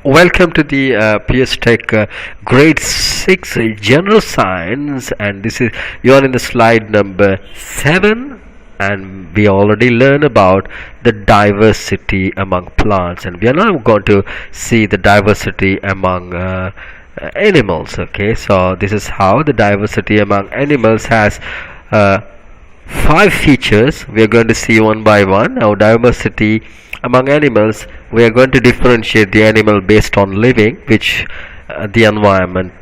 Welcome to the Pearstec Grade 6 General Science, and this is you are in the slide number 7, and we already learned about the diversity among plants, and we are now going to see the diversity among animals. Okay, so this is how the diversity among animals has uh, 5 features. We are going to see one by one. Now, diversity among animals, we are going to differentiate the animal based on living, which the environment,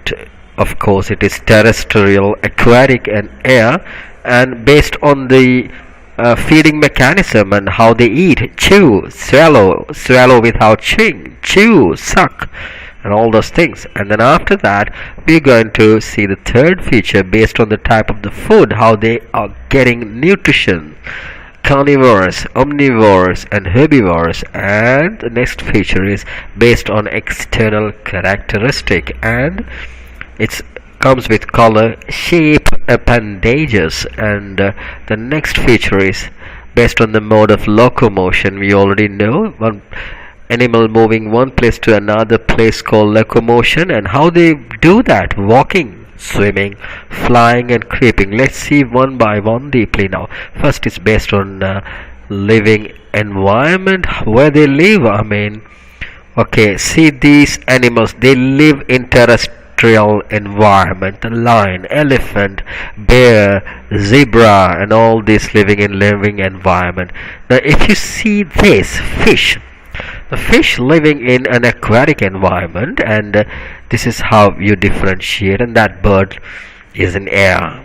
of course, it is terrestrial, aquatic, and air, and based on the feeding mechanism and how they eat, chew, swallow without chewing, chew, suck, and all those things. And then after that, we're going to see the third feature based on the type of the food, how they are getting nutrition, carnivores, omnivores, and herbivores. And the next feature is based on external characteristic, and it comes with color, shape, appendages. And the next feature is based on the mode of locomotion. We already know one animal moving one place to another place called locomotion, and how they do that: walking, swimming, flying, and creeping. Let's see one by one deeply now. First is based on living environment, where they live. Okay, see these animals, they live in terrestrial environment. The lion, elephant, bear, zebra, and all this living in living environment. Now if you see this fish, the fish living in an aquatic environment, and this is how you differentiate. And that bird is in air.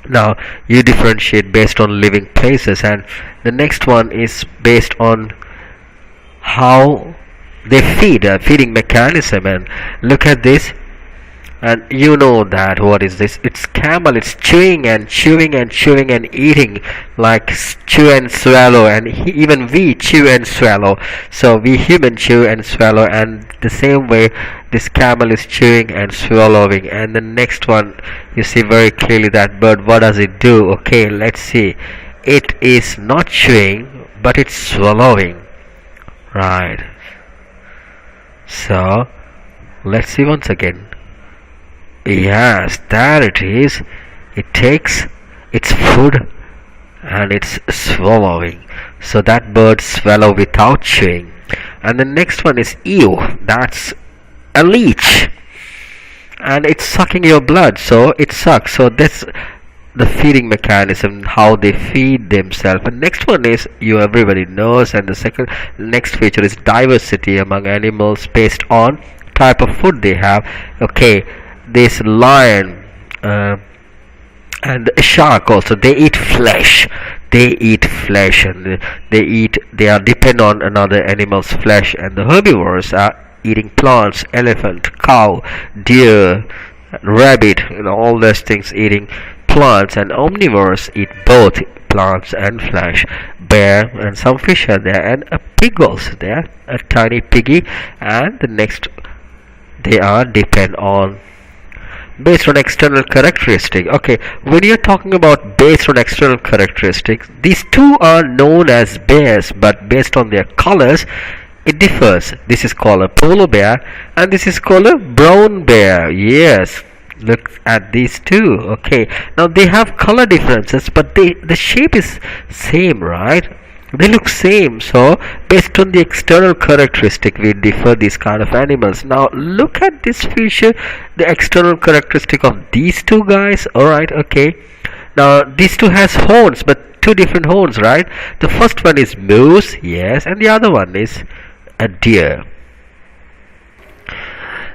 Now you differentiate based on living places, and the next one is based on how they feed, feeding mechanism. And look at this, and you know that what is this? It's camel. It's chewing and chewing and chewing and eating, like chew and swallow. And even we chew and swallow. So we human chew and swallow, and the same way this camel is chewing and swallowing. And the next one, you see very clearly that bird. What does it do? Okay, let's see. It is not chewing, but it's swallowing, right? So let's see once again. Yes, there it is. It takes its food and it's swallowing. So that bird swallow without chewing. And the next one is ew. That's a leech, and it's sucking your blood, so it sucks. So that's the feeding mechanism, how they feed themselves. And next one is, you everybody knows, and the next feature is diversity among animals based on type of food they have. Okay, this lion and a shark also, they eat flesh. And they are depend on another animal's flesh. And the herbivores are eating plants, elephant, cow, deer, rabbit, all those things eating plants. And omnivores eat both plants and flesh. Bear and some fish are there, and a pig also there, a tiny piggy. And the next, they are depend on based on external characteristic. Okay, when you're talking about based on external characteristics, these two are known as bears, but based on their colors it differs. This is called a polar bear, and this is called a brown bear. Yes, look at these two. Okay, now they have color differences, but the shape is same, right? They look same. So based on the external characteristic, we differ these kind of animals. Now look at this feature, the external characteristic of these two guys. Alright, okay, now these two has horns, but two different horns, right? The first one is moose, yes, and the other one is a deer.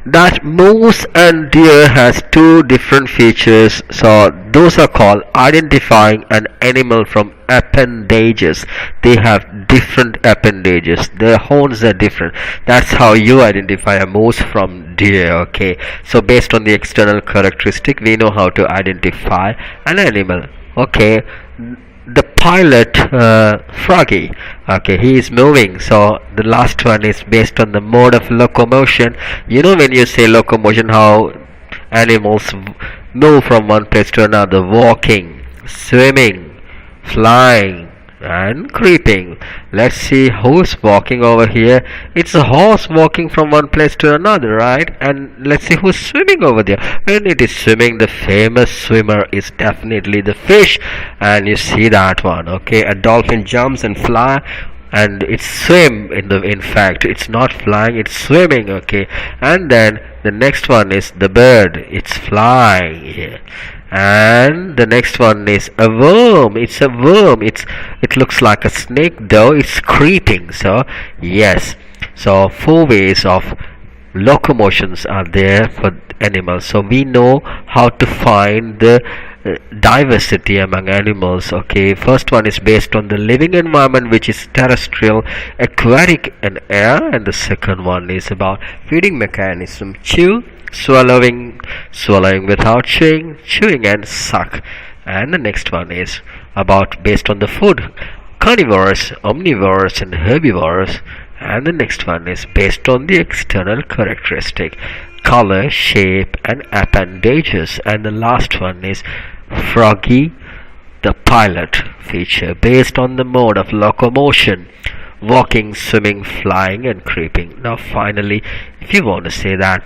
That moose and deer has two different features, so those are called identifying an animal from appendages. They have different appendages, their horns are different. That's how you identify a moose from deer. Okay, so based on the external characteristic, we know how to identify an animal. Okay, the pilot, Froggy, okay, he is moving. So the last one is based on the mode of locomotion. You know, when you say locomotion, how animals move from one place to another: walking, swimming, flying, and creeping. Let's see who's walking over here. It's a horse walking from one place to another, right? And let's see who's swimming over there. When it is swimming, the famous swimmer is definitely the fish, and you see that one. Okay, a dolphin jumps and fly, and it's swim. In fact, it's not flying, it's swimming. Okay, and then the next one is the bird. It's flying here. And the next one is a worm. It's a worm. It looks like a snake, though it's creeping. So yes, so 4 ways of locomotions are there for animals. So we know how to find the diversity among animals. Okay, first one is based on the living environment, which is terrestrial, aquatic, and air. And the second one is about feeding mechanism: chew, swallowing without chewing and suck. And the next one is about based on the food: carnivores, omnivores, and herbivores. And the next one is based on the external characteristic: color, shape, and appendages. And the last one is Froggy the pilot feature, based on the mode of locomotion: walking, swimming, flying, and creeping. Now finally, if you want to say that,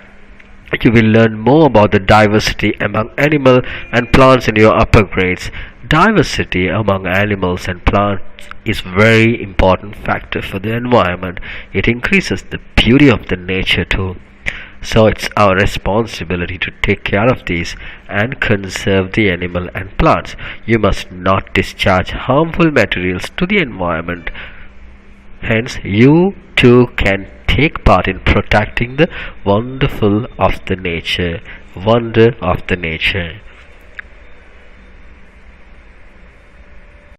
you will learn more about the diversity among animal and plants in your upper grades. Diversity among animals and plants is very important factor for the environment. It increases the beauty of the nature too. So it's our responsibility to take care of these and conserve the animal and plants. You must not discharge harmful materials to the environment. Hence, you too can take part in protecting the wonder of the nature.